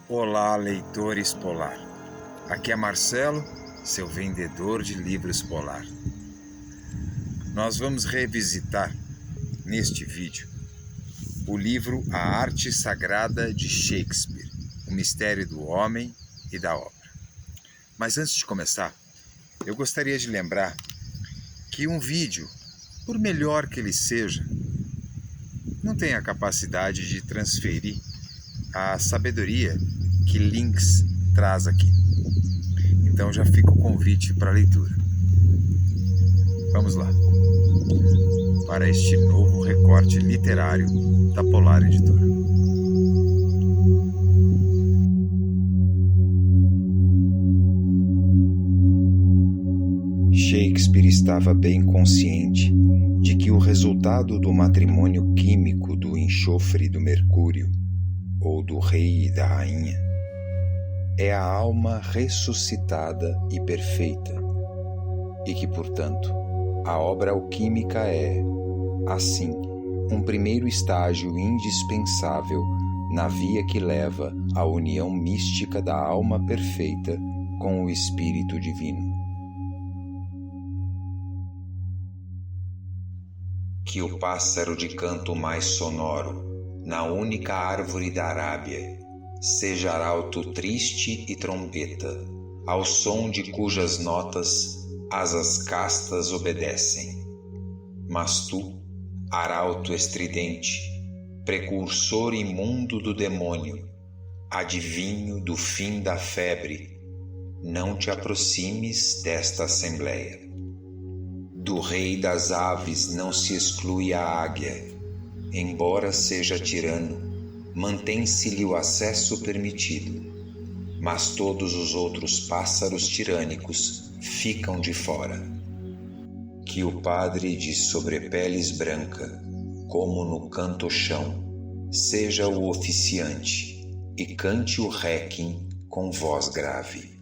Olá, leitores polar. Aqui é Marcelo, seu vendedor de livros polar. Nós vamos revisitar, neste vídeo, o livro A Arte Sagrada de Shakespeare, O Mistério do Homem e da Obra. Mas antes de começar, eu gostaria de lembrar que um vídeo, por melhor que ele seja, não tem a capacidade de transferir a sabedoria que Links traz aqui. Então já fica o convite para a leitura. Vamos lá, para este novo recorte literário da Polar Editora. Shakespeare estava bem consciente de que o resultado do matrimônio químico do enxofre e do mercúrio, ou do rei e da rainha, é a alma ressuscitada e perfeita, e que, portanto, a obra alquímica é, assim, um primeiro estágio indispensável na via que leva à união mística da alma perfeita com o Espírito Divino. Que o pássaro de canto mais sonoro, na única árvore da Arábia, seja arauto triste e trombeta, ao som de cujas notas asas castas obedecem. Mas tu, arauto estridente, precursor imundo do demônio, adivinho do fim da febre, não te aproximes desta assembleia. Do rei das aves não se exclui a águia, embora seja tirano, mantém-se-lhe o acesso permitido, mas todos os outros pássaros tirânicos ficam de fora. Que o padre de sobrepeles branca, como no canto-chão, seja o oficiante e cante o réquiem com voz grave.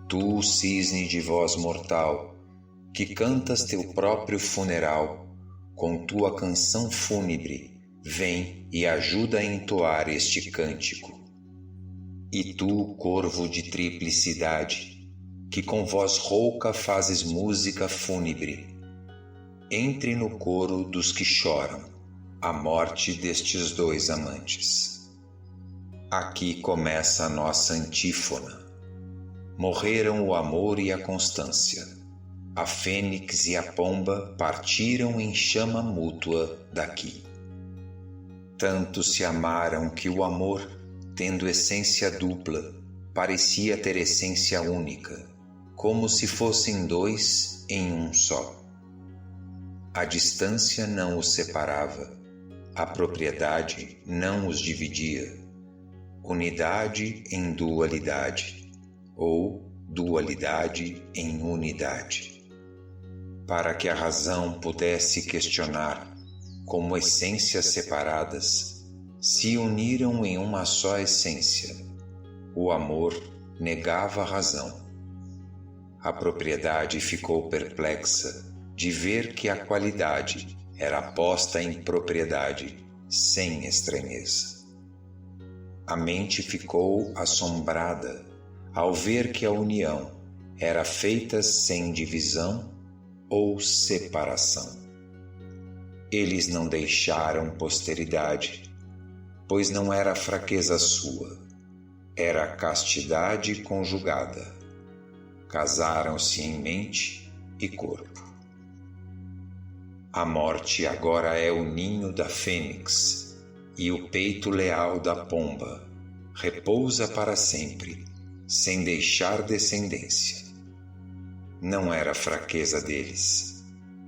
Tu, cisne de voz mortal, que cantas teu próprio funeral, com tua canção fúnebre, vem e ajuda a entoar este cântico. E tu, corvo de triplicidade, que com voz rouca fazes música fúnebre, entre no coro dos que choram a morte destes dois amantes. Aqui começa a nossa antífona. Morreram o amor e a constância. A fênix e a pomba partiram em chama mútua daqui. Tanto se amaram que o amor, tendo essência dupla, parecia ter essência única, como se fossem dois em um só. A distância não os separava, a propriedade não os dividia. Unidade em dualidade, ou dualidade em unidade. Para que a razão pudesse questionar, como essências separadas, se uniram em uma só essência. O amor negava a razão. A propriedade ficou perplexa de ver que a qualidade era posta em propriedade, sem estranheza. A mente ficou assombrada ao ver que a união era feita sem divisão ou separação. Eles não deixaram posteridade, pois não era fraqueza sua, era castidade conjugada. Casaram-se em mente e corpo. A morte agora é o ninho da fênix e o peito leal da pomba. Repousa para sempre, sem deixar descendência. Não era fraqueza deles,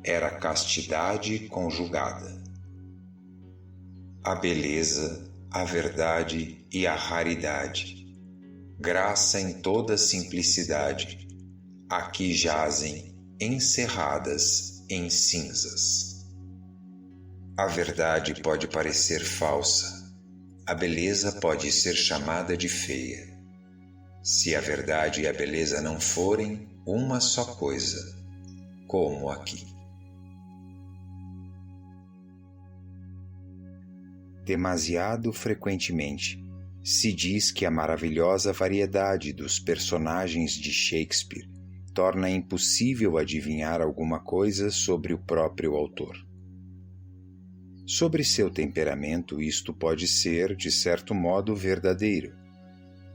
era castidade conjugada. A beleza, a verdade e a raridade, graça em toda simplicidade, aqui jazem encerradas em cinzas. A verdade pode parecer falsa, a beleza pode ser chamada de feia. Se a verdade e a beleza não forem uma só coisa, como aqui. Demasiado frequentemente Se diz que a maravilhosa variedade dos personagens de Shakespeare torna impossível adivinhar alguma coisa sobre o próprio autor. Sobre seu temperamento, isto pode ser, de certo modo, verdadeiro,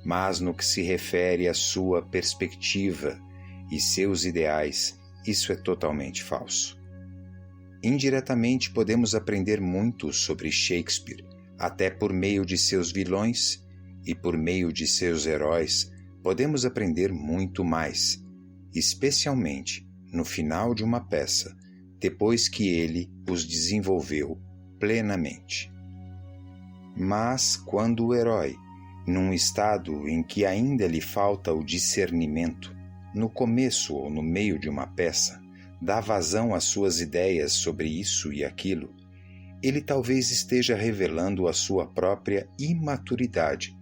mas no que se refere à sua perspectiva e seus ideais, isso é totalmente falso. Indiretamente podemos aprender muito sobre Shakespeare, até por meio de seus vilões, e por meio de seus heróis podemos aprender muito mais, especialmente no final de uma peça, depois que ele os desenvolveu plenamente. Mas quando o herói, num estado em que ainda lhe falta o discernimento, no começo ou no meio de uma peça, dá vazão às suas ideias sobre isso e aquilo, ele talvez esteja revelando a sua própria imaturidade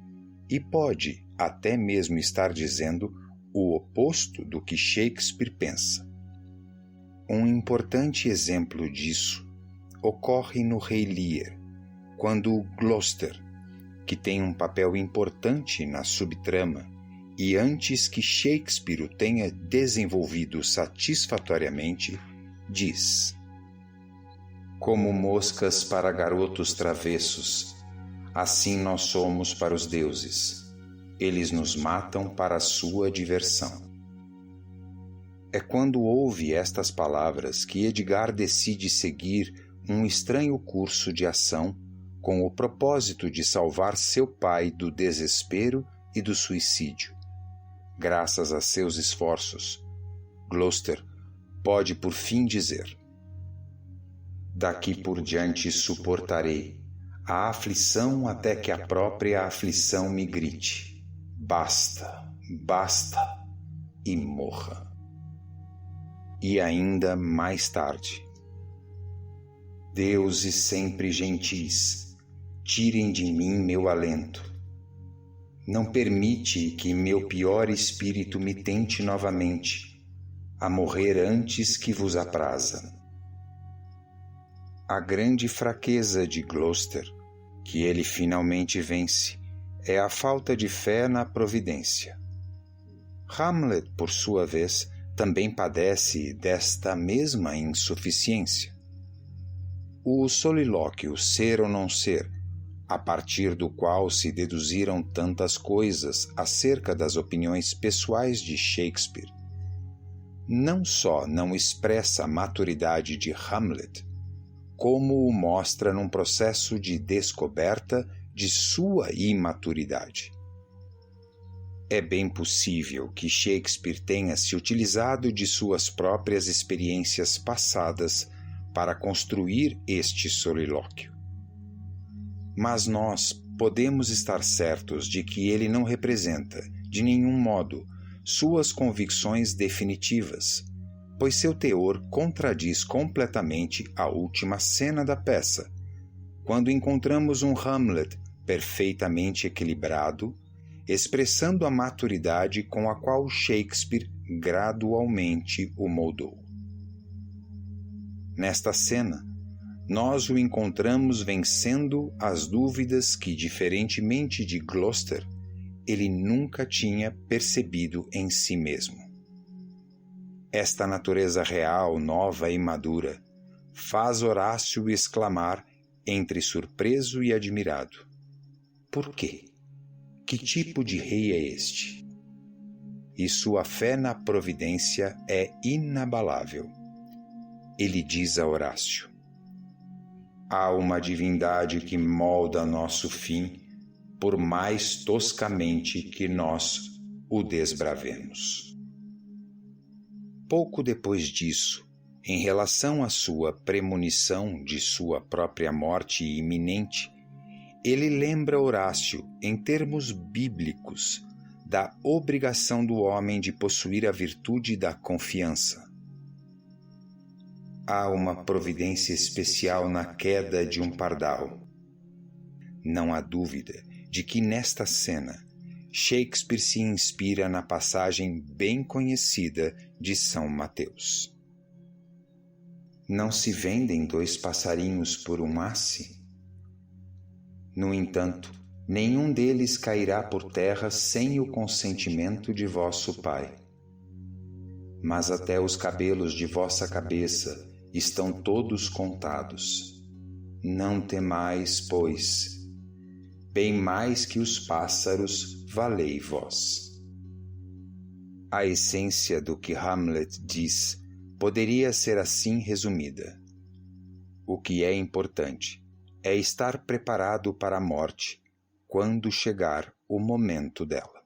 e pode até mesmo estar dizendo o oposto do que Shakespeare pensa. Um importante exemplo disso ocorre no Rei Lear, quando Gloucester, que tem um papel importante na subtrama, e antes que Shakespeare o tenha desenvolvido satisfatoriamente, diz: como moscas para garotos travessos, assim nós somos para os deuses. Eles nos matam para a sua diversão. É quando ouve estas palavras que Edgar decide seguir um estranho curso de ação com o propósito de salvar seu pai do desespero e do suicídio. Graças a seus esforços, Gloucester pode por fim dizer: daqui por diante suportarei a aflição até que a própria aflição me grite: basta, basta, e morra. E ainda mais tarde: deuses sempre gentis, tirem de mim meu alento. Não permite que meu pior espírito me tente novamente, a morrer antes que vos apraza. A grande fraqueza de Gloucester, que ele finalmente vence, é a falta de fé na providência. Hamlet, por sua vez, também padece desta mesma insuficiência. O solilóquio Ser ou Não Ser, a partir do qual se deduziram tantas coisas acerca das opiniões pessoais de Shakespeare, não só não expressa a maturidade de Hamlet, como o mostra num processo de descoberta de sua imaturidade. É bem possível que Shakespeare tenha se utilizado de suas próprias experiências passadas para construir este solilóquio. Mas nós podemos estar certos de que ele não representa, de nenhum modo, suas convicções definitivas, pois seu teor contradiz completamente a última cena da peça, quando encontramos um Hamlet perfeitamente equilibrado, expressando a maturidade com a qual Shakespeare gradualmente o moldou. Nesta cena, nós o encontramos vencendo as dúvidas que, diferentemente de Gloucester, ele nunca tinha percebido em si mesmo. Esta natureza real, nova e madura, faz Horácio exclamar entre surpreso e admirado: por quê? Que tipo de rei é este? E sua fé na providência é inabalável. Ele diz a Horácio: há uma divindade que molda nosso fim, por mais toscamente que nós o desbravemos. Pouco depois disso, em relação à sua premonição de sua própria morte iminente, ele lembra Horácio, em termos bíblicos, da obrigação do homem de possuir a virtude da confiança. Há uma providência especial na queda de um pardal. Não há dúvida de que nesta cena Shakespeare se inspira na passagem bem conhecida de São Mateus. Não se vendem 2 passarinhos por um asse? No entanto, nenhum deles cairá por terra sem o consentimento de vosso Pai. Mas até os cabelos de vossa cabeça estão todos contados. Não temais, pois, bem mais que os pássaros valei vós. A essência do que Hamlet diz poderia ser assim resumida. O que é importante é estar preparado para a morte quando chegar o momento dela.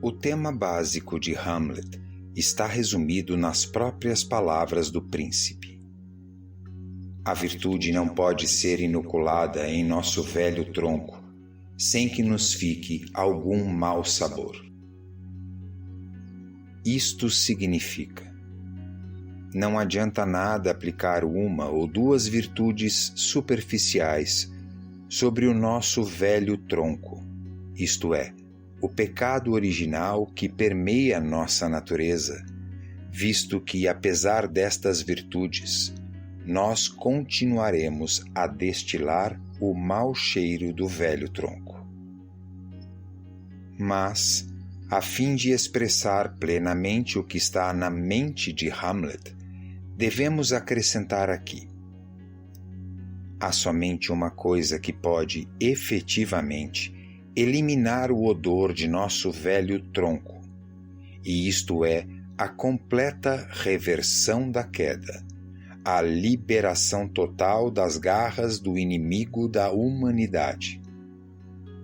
O tema básico de Hamlet está resumido nas próprias palavras do príncipe. A virtude não pode ser inoculada em nosso velho tronco, sem que nos fique algum mau sabor. Isto significa: não adianta nada aplicar uma ou duas virtudes superficiais sobre o nosso velho tronco, isto é, o pecado original que permeia nossa natureza, visto que, apesar destas virtudes, nós continuaremos a destilar o mau cheiro do velho tronco. Mas, a fim de expressar plenamente o que está na mente de Hamlet, devemos acrescentar aqui: há somente uma coisa que pode efetivamente eliminar o odor de nosso velho tronco, e isto é a completa reversão da queda, a liberação total das garras do inimigo da humanidade.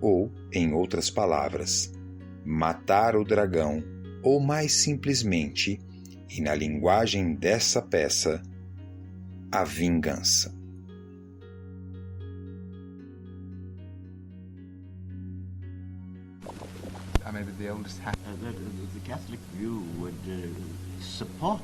Ou, em outras palavras, matar o dragão, ou mais simplesmente, e na linguagem dessa peça, a vingança. Maybe the oldest the Catholic view would support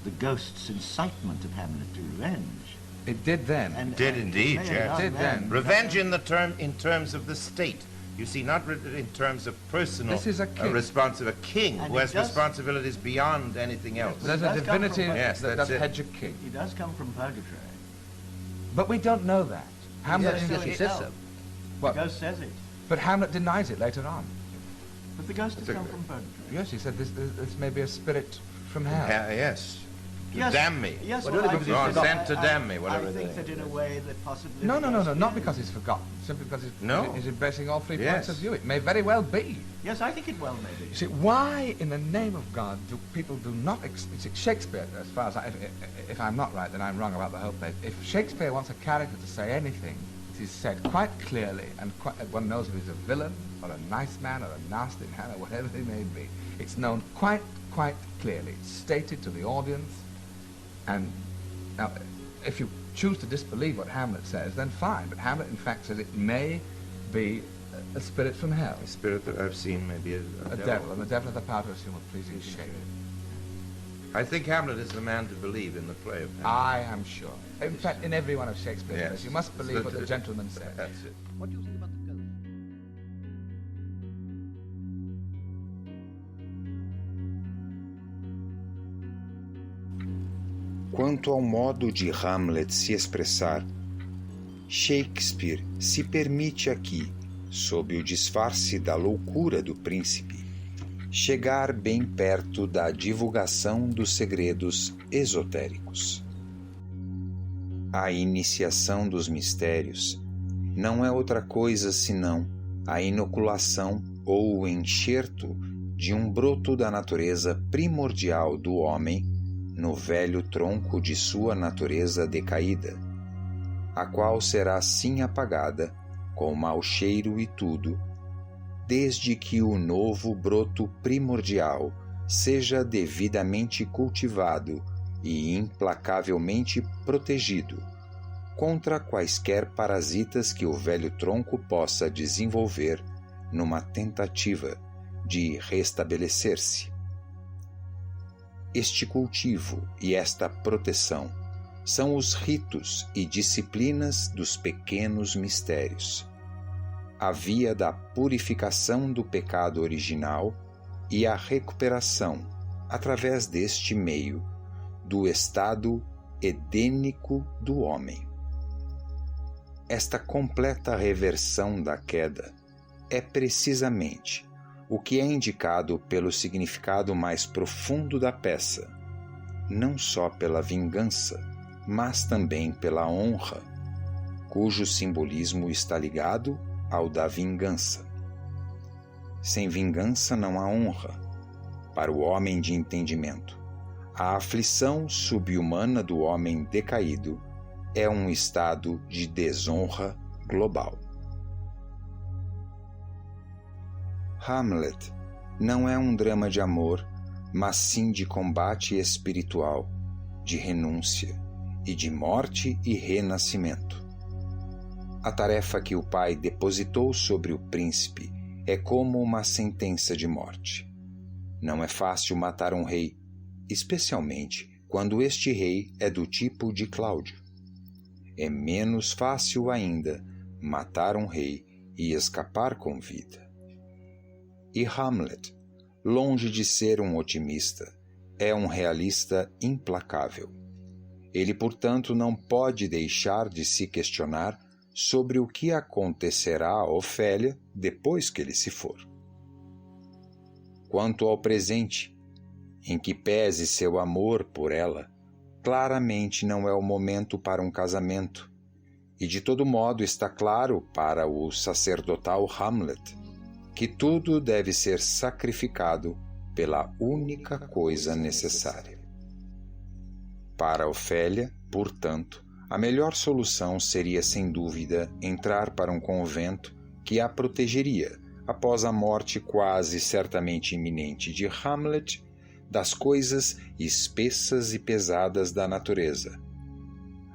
the ghost's incitement of Hamlet to revenge. It did then. And, Did indeed, yes. It did then. Revenge in terms of the state. You see, not in terms of personal This is a king. responsibility. A king And who it has does- responsibilities beyond anything else. There's a It does come divinity from- Yes, that that's does it. hedge a king. He does come from purgatory. But we don't know that. Hamlet, Yes, he says so. What? The ghost says it. But Hamlet denies it later on. But the ghost has It's a- come from purgatory. Yes, he said this may be a spirit from hell. Yes. To Yes, damn me. Yes, Well, well, only I because think he's Or that- sent to damn me, whatever I they think that in a way that possibly... No, the no, no, no, ghost not is- because he's forgotten. Simply because No. he's embracing all three Yes. points of view. It may very well be. Yes, I think it well may be. You see, why in the name of God do people do not... Shakespeare, as far as if I'm not right, then I'm wrong about the whole place. If Shakespeare wants a character to say anything, it is said quite clearly, and one knows if he's a villain, or a nice man, or a nasty man, or whatever he may be. It's known quite clearly. It's stated to the audience, and now, if you choose to disbelieve what Hamlet says, then fine, but Hamlet in fact says it may be a spirit from hell. The spirit that I've seen may be A devil, and the devil has the power to assume a pleasing shape. I think Hamlet is the man to believe in the play of Hamlet. I am sure. In fact, in every one of Shakespeare's Yes. plays, you must believe what the gentleman said. That's it. What do you think about the ghost? Quanto ao modo de Hamlet se expressar, Shakespeare se permite aqui, sob o disfarce da loucura do príncipe, chegar bem perto da divulgação dos segredos esotéricos. A iniciação dos mistérios não é outra coisa senão a inoculação ou o enxerto de um broto da natureza primordial do homem no velho tronco de sua natureza decaída, a qual será assim apagada, com mau cheiro e tudo, desde que o novo broto primordial seja devidamente cultivado e implacavelmente protegido contra quaisquer parasitas que o velho tronco possa desenvolver numa tentativa de restabelecer-se. Este cultivo e esta proteção são os ritos e disciplinas dos pequenos mistérios, a via da purificação do pecado original e a recuperação, através deste meio, do estado edênico do homem. Esta completa reversão da queda é precisamente o que é indicado pelo significado mais profundo da peça, não só pela vingança, mas também pela honra, cujo simbolismo está ligado ao da vingança. Sem vingança não há honra. Para o homem de entendimento, a aflição subhumana do homem decaído é um estado de desonra global. Hamlet não é um drama de amor, mas sim de combate espiritual, de renúncia e de morte e renascimento. A tarefa que o pai depositou sobre o príncipe é como uma sentença de morte. Não é fácil matar um rei, especialmente quando este rei é do tipo de Cláudio. É menos fácil ainda matar um rei e escapar com vida. E Hamlet, longe de ser um otimista, é um realista implacável. Ele, portanto, não pode deixar de se questionar sobre o que acontecerá a Ofélia depois que ele se for. Quanto ao presente, em que pese seu amor por ela, claramente não é o momento para um casamento, e de todo modo está claro para o sacerdotal Hamlet que tudo deve ser sacrificado pela única coisa necessária. Para Ofélia, portanto, a melhor solução seria, sem dúvida, entrar para um convento que a protegeria, após a morte quase certamente iminente de Hamlet, das coisas espessas e pesadas da natureza,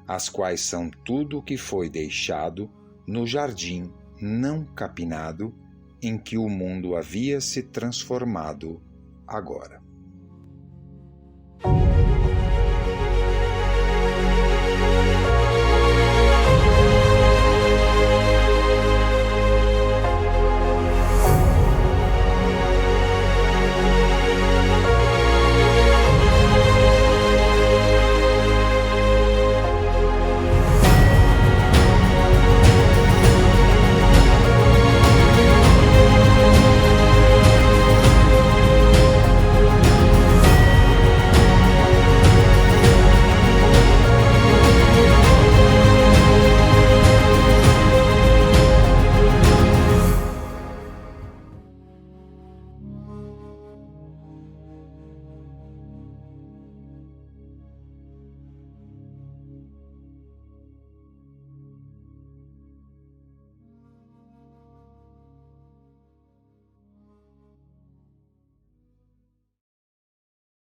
as quais são tudo o que foi deixado no jardim não capinado em que o mundo havia se transformado agora.